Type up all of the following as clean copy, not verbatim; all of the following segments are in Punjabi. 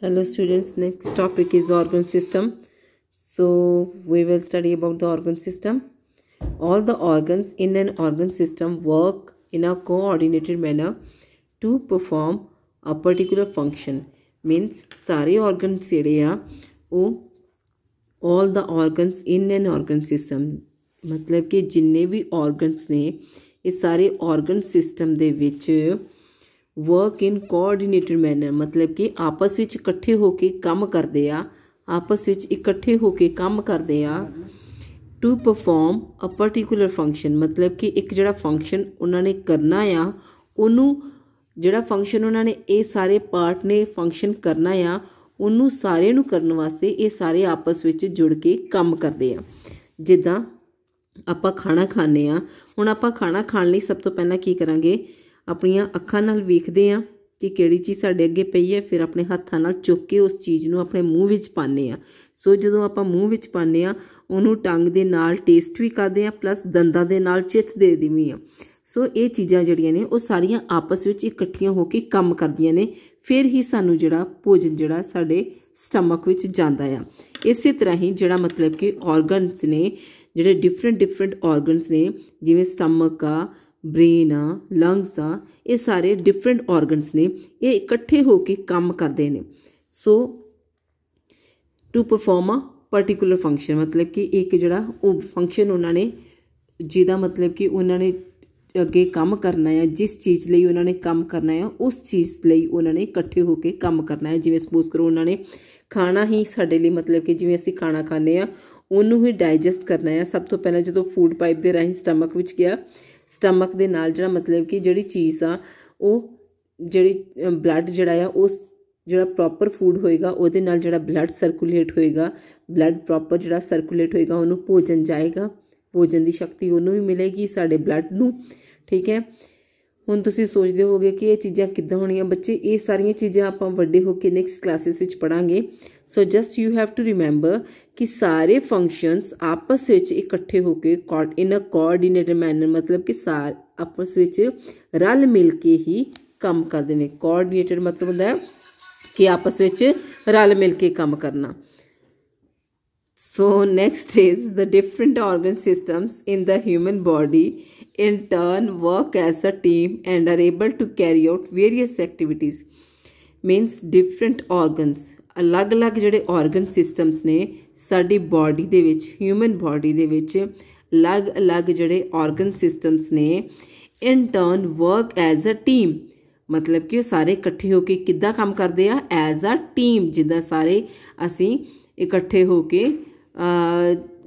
Hello students, next topic is organ system. So we will study about the organ system. All the organs in an organ system work in a coordinated manner to perform a particular function. Means सारे organs ਜਿਹੜੇ ਆ ਉਹ all the organs in an organ system मतलब कि जिन्ने भी organs ने ਇਹ ਸਾਰੇ organ system ਦੇ ਵਿੱਚ वर्क इन कोआर्डीनेटेड मैनर मतलब कि आपस ਵਿੱਚ ਇਕੱਠੇ ਹੋ ਕੇ ਕੰਮ ਕਰਦੇ ਆ आपस ਵਿੱਚ ਇਕੱਠੇ ਹੋ ਕੇ ਕੰਮ ਕਰਦੇ ਆ to perform a particular function मतलब कि एक ਜਿਹੜਾ फंक्शन उन्होंने करना आ ਉਹਨੂੰ ਜਿਹੜਾ फंक्शन उन्होंने ये सारे पार्ट ने फंक्शन करना आ ਉਹਨੂੰ ਸਾਰਿਆਂ ਨੂੰ ਕਰਨ ਵਾਸਤੇ ਇਹ ਸਾਰੇ आपस ਵਿੱਚ ਜੁੜ ਕੇ ਕੰਮ ਕਰਦੇ ਆ ਜਿੱਦਾਂ ਆਪਾਂ ਖਾਣਾ ਖਾਂਦੇ ਆ ਹੁਣ ਆਪਾਂ ਖਾਣਾ ਖਾਣ ਲਈ ਸਭ ਤੋਂ ਪਹਿਲਾਂ ਕੀ ਕਰਾਂਗੇ ਆਪਣੀਆਂ ਅੱਖਾਂ ਨਾਲ ਵੇਖਦੇ ਆ ਕਿ ਕਿਹੜੀ ਚੀਜ਼ ਸਾਡੇ ਅੱਗੇ ਪਈ ਹੈ ਫਿਰ ਆਪਣੇ ਹੱਥਾਂ ਨਾਲ ਚੁੱਕ ਕੇ ਉਸ ਚੀਜ਼ ਨੂੰ ਆਪਣੇ ਮੂੰਹ ਵਿੱਚ ਪਾਉਂਦੇ ਆ ਸੋ ਜਦੋਂ ਆਪਾਂ ਮੂੰਹ ਵਿੱਚ ਪਾਉਂਦੇ ਆ ਉਹਨੂੰ ਟੰਗ ਦੇ ਨਾਲ ਟੇਸਟ ਵੀ ਕਰਦੇ ਆ ਪਲੱਸ ਦੰਦਾਂ ਦੇ ਨਾਲ ਚਿੱਥ ਦੇ ਦਿੰਦੇ ਆ ਸੋ ਇਹ ਚੀਜ਼ਾਂ ਜਿਹੜੀਆਂ ਨੇ ਉਹ ਸਾਰੀਆਂ ਆਪਸ ਵਿੱਚ ਇਕੱਠੀਆਂ ਹੋ ਕੇ ਕੰਮ ਕਰਦੀਆਂ ਨੇ ਫਿਰ ਹੀ ਸਾਨੂੰ ਜਿਹੜਾ ਭੋਜਨ ਜਿਹੜਾ ਸਾਡੇ ਸਟਮਕ ਵਿੱਚ ਜਾਂਦਾ ਆ ਇਸੇ ਤਰ੍ਹਾਂ ਹੀ ਜਿਹੜਾ ਮਤਲਬ ਕਿ ਆਰਗਨਸ ਨੇ ਜਿਹੜੇ ਡਿਫਰੈਂਟ ਆਰਗਨਸ ਨੇ ਜਿਵੇਂ ਸਟਮਕ ਆ ब्रेन आ लंग्स आ ये सारे डिफरेंट ऑर्गन्स ने ये इकट्ठे होके काम करते हैं so to perform a particular function मतलब कि एक जड़ा फंक्शन उन्होंने जिदा मतलब कि उन्होंने अगे काम करना है जिस चीज़ लिए उन्होंने काम करना है उस चीज़ लिए उन्होंने इकट्ठे होके काम करना है जिवें सपोज करो उन्होंने खाना ही साडे लिए मतलब कि जिवें असीं खाना खाने उन्होंने ही डाइजैसट करना है सब तो पहले जो फूड पाइप के राही स्टमक विच गया ਸਟਮਕ ਦੇ ਨਾਲ ਜਿਹੜਾ ਮਤਲਬ ਕਿ ਜਿਹੜੀ ਚੀਜ਼ ਆ ਉਹ ਜਿਹੜੀ ਬਲੱਡ ਜਿਹੜਾ ਆ ਉਸ ਜਿਹੜਾ ਪ੍ਰੋਪਰ ਫੂਡ ਹੋਏਗਾ ਉਹਦੇ ਨਾਲ ਜਿਹੜਾ ਬਲੱਡ ਸਰਕੂਲੇਟ ਹੋਏਗਾ ਬਲੱਡ ਪ੍ਰੋਪਰ ਜਿਹੜਾ ਸਰਕੂਲੇਟ ਹੋਏਗਾ ਉਹਨੂੰ ਭੋਜਨ ਜਾਏਗਾ ਭੋਜਨ ਦੀ ਸ਼ਕਤੀ ਉਹਨੂੰ ਵੀ ਮਿਲੇਗੀ ਸਾਡੇ ਬਲੱਡ ਨੂੰ ਠੀਕ ਹੈ ਹੁਣ ਤੁਸੀਂ ਸੋਚਦੇ ਹੋਗੇ ਕਿ ਇਹ ਚੀਜ਼ਾਂ ਕਿੱਦਾਂ ਹੋਣੀਆਂ ਬੱਚੇ ਇਹ ਸਾਰੀਆਂ ਚੀਜ਼ਾਂ ਆਪਾਂ ਵੱਡੇ ਹੋ ਕੇ ਨੈਕਸਟ ਕਲਾਸਿਸ ਵਿੱਚ ਪੜਾਂਗੇ so just you have to remember कि सारे फंक्शंस आपस ਵਿੱਚ ਇਕੱਠੇ ਹੋ ਕੇ ਇਨ ਅ ਕੋਆਰਡੀਨੇਟਡ ਮੈਨਰ ਮਤਲਬ ਕਿ ਸਾਰੇ ਆਪਸ ਵਿੱਚ ਰਲ ਮਿਲ ਕੇ ਹੀ ਕੰਮ ਕਰਦੇ ਨੇ ਕੋਆਰਡੀਨੇਟਡ ਮਤਲਬ ਹੁੰਦਾ ਹੈ ਕਿ ਆਪਸ ਵਿੱਚ ਰਲ ਮਿਲ ਕੇ ਕੰਮ ਕਰਨਾ so next is the different organ systems in the human body in turn work as a team and are able to carry out various activities means different organs ਅਲੱਗ-ਅਲੱਗ ਜਿਹੜੇ ਆਰਗਨ ਸਿਸਟਮਸ ਨੇ ਸਾਡੀ ਬਾਡੀ ਦੇ ਵਿੱਚ ਹਿਊਮਨ ਬਾਡੀ ਦੇ ਵਿੱਚ ਅਲੱਗ-ਅਲੱਗ ਜਿਹੜੇ ਆਰਗਨ ਸਿਸਟਮਸ ਨੇ in turn work as a team ਮਤਲਬ ਕਿ ਉਹ ਸਾਰੇ ਇਕੱਠੇ ਹੋ ਕੇ ਕਿੱਦਾਂ ਕੰਮ ਕਰਦੇ ਆ ਐਜ਼ ਅ ਟੀਮ ਜਿੱਦਾਂ ਸਾਰੇ ਅਸੀਂ ਇਕੱਠੇ ਹੋ ਕੇ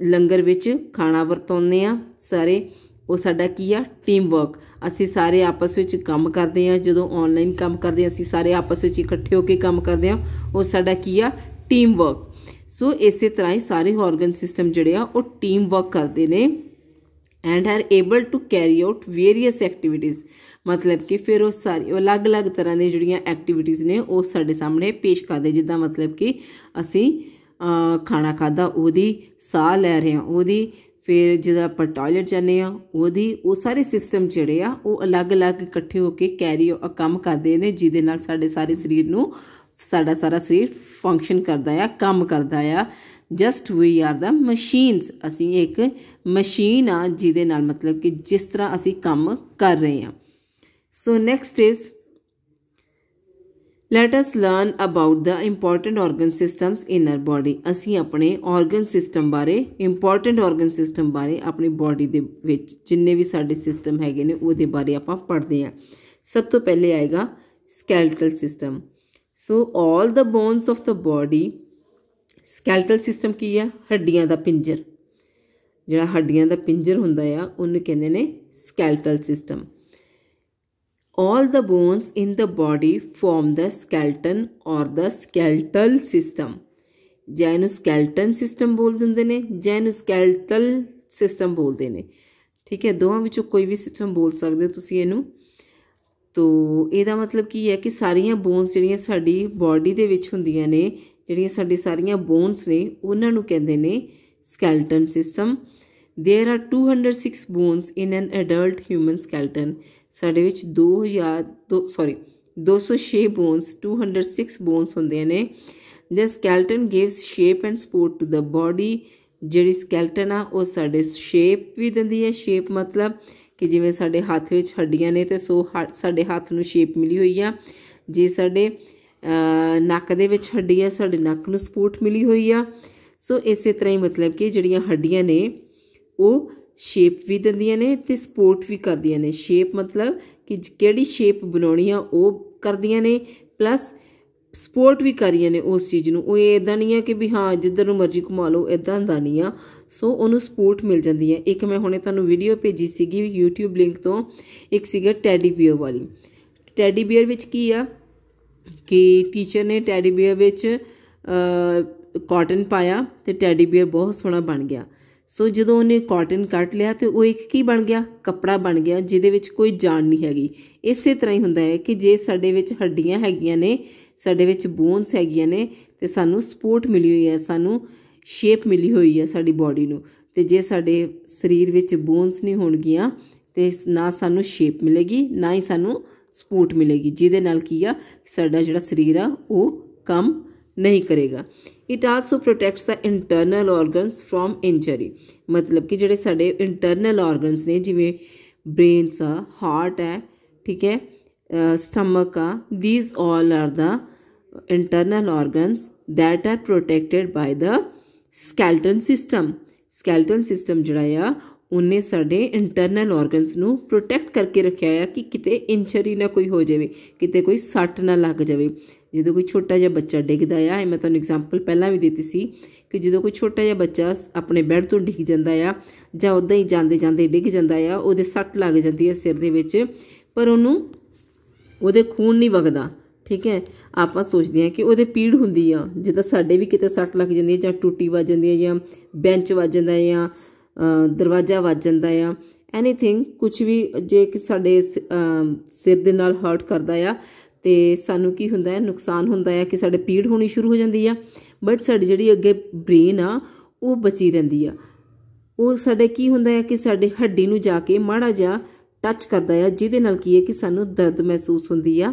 ਲੰਗਰ ਵਿੱਚ ਖਾਣਾ ਵਰਤਾਉਂਦੇ ਆ ਸਾਰੇ ਉਹ ਸਾਡਾ ਕੀ ਆ ਟੀਮ ਵਰਕ ਅਸੀਂ ਸਾਰੇ ਆਪਸ ਵਿੱਚ ਕੰਮ ਕਰਦੇ ਹਾਂ ਜਦੋਂ ਆਨਲਾਈਨ ਕੰਮ ਕਰਦੇ ਅਸੀਂ ਸਾਰੇ ਆਪਸ ਵਿੱਚ ਇਕੱਠੇ ਹੋ ਕੇ ਕੰਮ ਕਰਦੇ ਹਾਂ ਉਹ ਸਾਡਾ ਕੀ ਆ ਟੀਮ ਵਰਕ ਸੋ ਇਸੇ ਤਰ੍ਹਾਂ ਹੀ ਸਾਰੇ ਆਰਗਨ ਸਿਸਟਮ ਜਿਹੜੇ ਆ ਉਹ ਟੀਮ ਵਰਕ ਕਰਦੇ ਨੇ and are able to carry out various activities ਮਤਲਬ ਕਿ ਫਿਰ ਉਹ ਸਾਰੀ ਅਲੱਗ-ਅਲੱਗ ਤਰ੍ਹਾਂ ਦੀਆਂ ਜਿਹੜੀਆਂ ਐਕਟੀਵਿਟੀਜ਼ ਨੇ ਉਹ ਸਾਡੇ ਸਾਹਮਣੇ ਪੇਸ਼ ਕਰਦੇ ਜਿੱਦਾਂ ਮਤਲਬ ਕਿ ਅਸੀਂ ਖਾਣਾ ਖਾਧਾ ਉਹਦੀ ਸਾਹ ਲੈ ਰਹੇ ਹਾਂ ਉਹਦੀ ਫਿਰ ਜਦੋਂ ਆਪਾਂ ਟਾਇਲਟ ਜਾਂਦੇ ਹਾਂ ਉਹਦੀ ਉਹ ਸਾਰੇ ਸਿਸਟਮ ਜਿਹੜੇ ਆ ਉਹ ਅਲੱਗ-ਅਲੱਗ ਇਕੱਠੇ ਹੋ ਕੇ ਕੈਰੀ ਕੰਮ ਕਰਦੇ ਨੇ ਜਿਹਦੇ ਨਾਲ ਸਾਡੇ ਸਾਰੇ ਸਰੀਰ ਨੂੰ ਸਾਡਾ ਸਾਰਾ ਸਰੀਰ ਫੰਕਸ਼ਨ ਕਰਦਾ ਆ ਕੰਮ ਕਰਦਾ ਆ just we are the machines ਅਸੀਂ ਇੱਕ ਮਸ਼ੀਨ ਆ ਜਿਹਦੇ ਨਾਲ ਮਤਲਬ ਕਿ ਜਿਸ ਤਰ੍ਹਾਂ ਅਸੀਂ ਕੰਮ ਕਰ ਰਹੇ ਹਾਂ ਸੋ next is let us learn about the important organ systems in our body ਅਸੀਂ ਆਪਣੇ organ system ਬਾਰੇ important organ system ਬਾਰੇ ਆਪਣੀ body ਦੇ ਵਿੱਚ ਜਿੰਨੇ ਵੀ ਸਾਡੇ ਸਿਸਟਮ ਹੈਗੇ ਨੇ ਉਹਦੇ ਬਾਰੇ ਆਪਾਂ ਪੜ੍ਹਦੇ ਹਾਂ ਸਭ ਤੋਂ ਪਹਿਲੇ ਆਏਗਾ skeletal system so all the bones of the body skeletal system ਕੀ ਆ ਹੱਡੀਆਂ ਦਾ ਪਿੰਜਰ ਜਿਹੜਾ ਹੱਡੀਆਂ ਦਾ ਪਿੰਜਰ ਹੁੰਦਾ ਆ ਉਹਨੂੰ ਕਹਿੰਦੇ ਨੇ skeletal system all the bones in the body form the skeleton or the skeletal system ਜਾਂ ਇਹਨੂੰ skeleton system ਬੋਲ ਦਿੰਦੇ ਨੇ ਜਾਂ ਇਹਨੂੰ skeletal system ਬੋਲਦੇ ਨੇ ਠੀਕ ਹੈ ਦੋਵਾਂ ਵਿੱਚੋਂ ਕੋਈ ਵੀ ਸਿਸਟਮ ਬੋਲ ਸਕਦੇ ਹੋ ਤੁਸੀਂ ਇਹਨੂੰ ਤੋ ਇਹਦਾ ਮਤਲਬ ਕੀ ਹੈ ਕਿ ਸਾਰੀਆਂ ਬੋਨਸ ਜਿਹੜੀਆਂ ਸਾਡੀ ਬਾਡੀ ਦੇ ਵਿੱਚ ਹੁੰਦੀਆਂ ਨੇ ਜਿਹੜੀਆਂ ਸਾਡੀ ਸਾਰੀਆਂ ਬੋਨਸ ਨੇ ਉਹਨਾਂ ਨੂੰ ਕਹਿੰਦੇ ਨੇ skeleton system there are 206 bones in an adult human skeleton ਸਾਡੇ ਵਿੱਚ 2 206 ਬੋਨਸ 206 ਬੋਨਸ ਹੁੰਦੇ ਨੇ। The skeleton gives shape and support to the body. ਜਿਹੜੀ ਸਕੈਲਟਨ ਆ ਉਹ ਸਾਡੇ ਸ਼ੇਪ ਵੀ ਦਿੰਦੀ ਹੈ। ਸ਼ੇਪ ਮਤਲਬ ਕਿ ਜਿਵੇਂ ਸਾਡੇ ਹੱਥ ਵਿੱਚ ਹੱਡੀਆਂ ਨੇ ਤੇ ਸੋ ਸਾਡੇ ਹੱਥ ਨੂੰ ਸ਼ੇਪ ਮਿਲੀ ਹੋਈ ਆ। ਜੇ ਸਾਡੇ ਨੱਕ ਦੇ ਵਿੱਚ ਹੱਡੀ ਆ, ਸਾਡੇ ਨੱਕ ਨੂੰ ਸਪੋਰਟ ਮਿਲੀ ਹੋਈ ਆ। ਸੋ ਇਸੇ ਤਰ੍ਹਾਂ ਹੀ ਮਤਲਬ ਕਿ ਜਿਹੜੀਆਂ ਹੱਡੀਆਂ ਨੇ ਉਹ ਸ਼ੇਪ ਵੀ ਦਿੰਦੀਆਂ ਨੇ ਤੇ ਸਪੋਰਟ ਵੀ ਕਰਦੀਆਂ ਨੇ। ਸ਼ੇਪ ਮਤਲਬ ਕਿ ਕਿਹੜੀ ਸ਼ੇਪ ਬਣਾਉਣੀ ਆ ਉਹ ਕਰਦੀਆਂ ਨੇ, ਪਲੱਸ ਸਪੋਰਟ ਵੀ ਕਰ ਰਹੀਆਂ ਨੇ ਉਸ ਚੀਜ਼ ਨੂੰ। ਉਹ ਇੱਦਾਂ ਨਹੀਂ ਆ ਕਿ ਵੀ ਹਾਂ ਜਿੱਧਰ ਨੂੰ ਮਰਜ਼ੀ ਘੁਮਾ ਲਓ, ਇੱਦਾਂ ਦਾ ਨਹੀਂ ਆ। ਸੋ ਉਹਨੂੰ ਸਪੋਰਟ ਮਿਲ ਜਾਂਦੀ ਹੈ। ਇੱਕ ਮੈਂ ਹੁਣੇ ਤੁਹਾਨੂੰ ਵੀਡੀਓ ਭੇਜੀ ਸੀਗੀ YouTube ਲਿੰਕ ਤੋਂ, ਇੱਕ ਸੀਗਾ ਟੈਡੀ ਬੀਅਰ ਵਾਲੀ। ਟੈਡੀ ਬੀਅਰ ਵਿੱਚ ਕੀ ਆ ਕਿ ਟੀਚਰ ਨੇ ਟੈਡੀ ਬੀਅਰ ਵਿੱਚ ਕਾਟਨ ਪਾਇਆ ਤੇ ਟੈਡੀ ਬੀਅਰ ਬਹੁਤ ਸੋਹਣਾ ਬਣ ਗਿਆ। ਸੋ ਜਦੋਂ ਉਹਨੇ ਕਾਟਨ ਕੱਟ ਲਿਆ ਤੇ ਉਹ ਇੱਕ ਕੀ ਬਣ ਗਿਆ, ਕੱਪੜਾ ਬਣ ਗਿਆ ਜਿਹਦੇ ਵਿੱਚ ਕੋਈ ਜਾਨ ਨਹੀਂ ਹੈਗੀ। ਇਸੇ ਤਰ੍ਹਾਂ ਹੀ ਹੁੰਦਾ ਹੈ ਕਿ ਜੇ ਸਾਡੇ ਵਿੱਚ ਹੱਡੀਆਂ ਹੈਗੀਆਂ ਨੇ, ਸਾਡੇ ਵਿੱਚ ਬੋਨਸ ਹੈਗੀਆਂ ਨੇ ਤੇ ਸਾਨੂੰ ਸਪੋਰਟ ਮਿਲੀ ਹੋਈ ਹੈ, ਸਾਨੂੰ ਸ਼ੇਪ ਮਿਲੀ ਹੋਈ ਹੈ ਸਾਡੀ ਬੋਡੀ ਨੂੰ। ਤੇ ਜੇ ਸਾਡੇ ਸਰੀਰ ਵਿੱਚ ਬੋਨਸ ਨਹੀਂ ਹੋਣਗੀਆਂ ਤੇ ਨਾ ਸਾਨੂੰ ਸ਼ੇਪ ਮਿਲੇਗੀ, ਨਾ ਹੀ ਸਾਨੂੰ ਸਪੋਰਟ ਮਿਲੇਗੀ, ਜਿਹਦੇ ਨਾਲ ਕੀ ਆ ਸਾਡਾ ਜਿਹੜਾ ਸਰੀਰ ਆ ਉਹ ਕੰਮ ਨਹੀਂ ਕਰੇਗਾ। It also protects the internal organs from injury. ਮਤਲਬ ਕਿ ਜਿਹੜੇ ਸਾਡੇ ਇੰਟਰਨਲ ਔਰਗਨਸ ਨੇ, ਜਿਵੇਂ ਬ੍ਰੇਨਸ ਆ, ਹਾਰਟ ਹੈ, ਠੀਕ ਹੈ, ਸਟਮਕ ਆ, these all are the internal organs that are protected by the skeleton system। skeleton system ਜਿਹੜਾ ਆ ਉਹਨੇ ਸਾਡੇ ਇੰਟਰਨਲ ਔਰਗਨਸ ਨੂੰ ਪ੍ਰੋਟੈਕਟ ਕਰਕੇ ਰੱਖਿਆ ਆ ਕਿ ਕਿਤੇ ਇੰਜਰੀ ਨਾ ਕੋਈ ਹੋ ਜਾਵੇ, ਕਿਤੇ ਕੋਈ ਸੱਟ ਨਾ ਲੱਗ ਜਾਵੇ। ਜਦੋਂ ਕੋਈ ਛੋਟਾ ਜਿਹਾ ਬੱਚਾ ਡਿੱਗਦਾ ਆ, ਮੈਂ ਤੁਹਾਨੂੰ ਐਗਜ਼ਾਮਪਲ ਪਹਿਲਾਂ ਵੀ ਦਿੱਤੀ ਸੀ ਕਿ ਜਦੋਂ ਕੋਈ ਛੋਟਾ ਜਿਹਾ ਬੱਚਾ ਆਪਣੇ ਬੈੱਡ ਤੋਂ ਡਿੱਗ ਜਾਂਦਾ ਆ ਜਾਂ ਉੱਦਾਂ ਹੀ ਜਾਂਦੇ ਜਾਂਦੇ ਡਿੱਗ ਜਾਂਦਾ ਆ, ਉਹਦੇ ਸੱਟ ਲੱਗ ਜਾਂਦੀ ਹੈ ਸਿਰ ਦੇ ਵਿੱਚ, ਪਰ ਉਹਦੇ ਖੂਨ ਨਹੀਂ ਵਗਦਾ, ਠੀਕ ਹੈ। ਆਪਾਂ ਸੋਚਦੇ ਹਾਂ ਕਿ ਉਹਦੇ ਪੀੜ ਹੁੰਦੀ ਆ, ਜਿੱਦਾਂ ਸਾਡੇ ਵੀ ਕਿਤੇ ਸੱਟ ਲੱਗ ਜਾਂਦੀ ਹੈ ਜਾਂ ਟੂਟੀ ਵੱਜ ਜਾਂਦੀ ਹੈ ਜਾਂ ਬੈਂਚ ਵੱਜ ਜਾਂਦਾ ਹੈ ਜਾਂ ਦਰਵਾਜ਼ਾ ਵੱਜ ਜਾਂਦਾ ਆ, ਐਨੀਥਿੰਗ ਕੁਛ ਵੀ ਜੇ ਕਿ ਸਾਡੇ ਸਿਰ ਦੇ ਨਾਲ ਹਰਟ ਕਰਦਾ ਆ ਤੇ ਸਾਨੂੰ ਕੀ ਹੁੰਦਾ ਹੈ, ਨੁਕਸਾਨ ਹੁੰਦਾ ਹੈ ਕਿ ਸਾਡੇ ਪੀੜ ਹੋਣੀ ਸ਼ੁਰੂ ਹੋ ਜਾਂਦੀ ਆ। ਬਟ ਸਾਡੀ ਜਿਹੜੀ ਅੱਗੇ ਬ੍ਰੇਨ ਆ ਉਹ ਬਚੀ ਰਹਿੰਦੀ ਆ। ਉਹ ਸਾਡੇ ਕੀ ਹੁੰਦਾ ਹੈ ਕਿ ਸਾਡੇ ਹੱਡੀ ਨੂੰ ਜਾ ਕੇ ਮਾੜਾ ਜਿਹਾ ਟੱਚ ਕਰਦਾ ਆ, ਜਿਹਦੇ ਨਾਲ ਕੀ ਹੈ ਕਿ ਸਾਨੂੰ ਦਰਦ ਮਹਿਸੂਸ ਹੁੰਦੀ ਆ,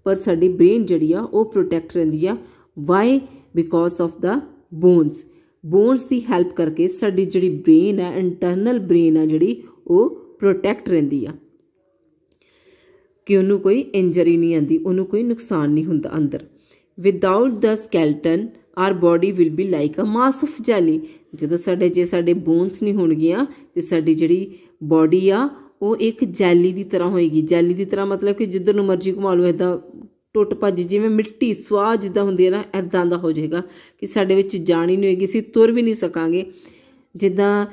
ਪਰ ਸਾਡੀ ਬ੍ਰੇਨ ਜਿਹੜੀ ਆ ਉਹ ਪ੍ਰੋਟੈਕਟ ਰਹਿੰਦੀ ਆ। Why? Because of the bones. Bones ਦੀ ਹੈਲਪ ਕਰਕੇ ਸਾਡੀ ਜਿਹੜੀ ਬ੍ਰੇਨ ਹੈ, ਇੰਟਰਨਲ ਬ੍ਰੇਨ ਆ ਜਿਹੜੀ, ਉਹ ਪ੍ਰੋਟੈਕਟ ਰਹਿੰਦੀ ਆ ਕਿ ਉਹਨੂੰ ਕੋਈ ਇੰਜਰੀ ਨਹੀਂ ਆਉਂਦੀ, ਉਹਨੂੰ ਕੋਈ ਨੁਕਸਾਨ ਨਹੀਂ ਹੁੰਦਾ ਅੰਦਰ। Without the skeleton our body will be like a mass of jelly. ਜਦੋਂ ਜੇ ਸਾਡੇ ਬੋਨਸ ਨਹੀਂ ਹੋਣਗੀਆਂ ਤੇ ਸਾਡੀ ਜਿਹੜੀ ਬੋਡੀ ਆ ਉਹ ਇੱਕ ਜੈਲੀ ਦੀ ਤਰ੍ਹਾਂ ਹੋਏਗੀ। ਜੈਲੀ ਦੀ ਤਰ੍ਹਾਂ ਮਤਲਬ ਕਿ ਜਿੱਧਰ ਨੂੰ ਮਰਜ਼ੀ ਘੁਮਾ ਲਓ, ਇੱਦਾਂ ਟੁੱਟ ਭੱਜ, ਜਿਵੇਂ ਮਿੱਟੀ ਸਵਾਹ ਜਿੱਦਾਂ ਹੁੰਦੀ ਹੈ ਨਾ, ਇੱਦਾਂ ਦਾ ਹੋ ਜਾਏਗਾ ਕਿ ਸਾਡੇ ਵਿੱਚ ਜਾਨ ਹੀ ਨਹੀਂ ਹੋਏਗੀ, ਅਸੀਂ ਤੁਰ ਵੀ ਨਹੀਂ ਸਕਾਂਗੇ। ਜਿੱਦਾਂ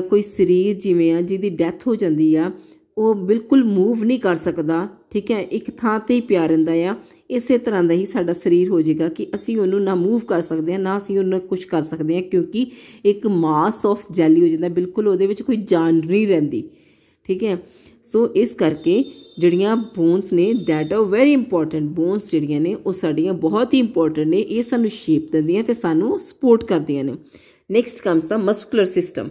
ਕੋਈ ਸਰੀਰ ਜਿਵੇਂ ਆ ਜਿਹਦੀ ਡੈਥ ਹੋ ਜਾਂਦੀ ਆ, ਉਹ ਬਿਲਕੁਲ ਮੂਵ ਨਹੀਂ ਕਰ ਸਕਦਾ, ਠੀਕ ਹੈ, ਇੱਕ ਥਾਂ 'ਤੇ ਹੀ ਪਿਆ ਰਹਿੰਦਾ ਆ। ਇਸੇ ਤਰ੍ਹਾਂ ਦਾ ਹੀ ਸਾਡਾ ਸਰੀਰ ਹੋ ਜਾਏਗਾ ਕਿ ਅਸੀਂ ਉਹਨੂੰ ਨਾ ਮੂਵ ਕਰ ਸਕਦੇ ਹਾਂ, ਨਾ ਅਸੀਂ ਉਹਨੂੰ ਕੁਛ ਕਰ ਸਕਦੇ ਹਾਂ, ਕਿਉਂਕਿ ਇੱਕ ਮਾਸ ਆਫ ਜੈਲੀ ਹੋ ਜਾਂਦਾ, ਬਿਲਕੁਲ ਉਹਦੇ ਵਿੱਚ ਕੋਈ ਜਾਨ ਨਹੀਂ ਰਹਿੰਦੀ, ਠੀਕ ਹੈ। ਸੋ ਇਸ ਕਰਕੇ ਜਿਹੜੀਆਂ ਬੋਨਸ ਨੇ that are very important. Bonus ਜਿਹੜੀਆਂ ਨੇ ਉਹ ਸਾਡੀਆਂ ਬਹੁਤ ਹੀ ਇੰਪੋਰਟੈਂਟ ਨੇ, ਇਹ ਸਾਨੂੰ ਸ਼ੇਪ ਦਿੰਦੀਆਂ ਤੇ ਸਾਨੂੰ ਸਪੋਰਟ ਕਰਦੀਆਂ ਨੇ। ਨੈਕਸਟ ਕਮਸ ਦਾ ਮਸਕੂਲਰ ਸਿਸਟਮ।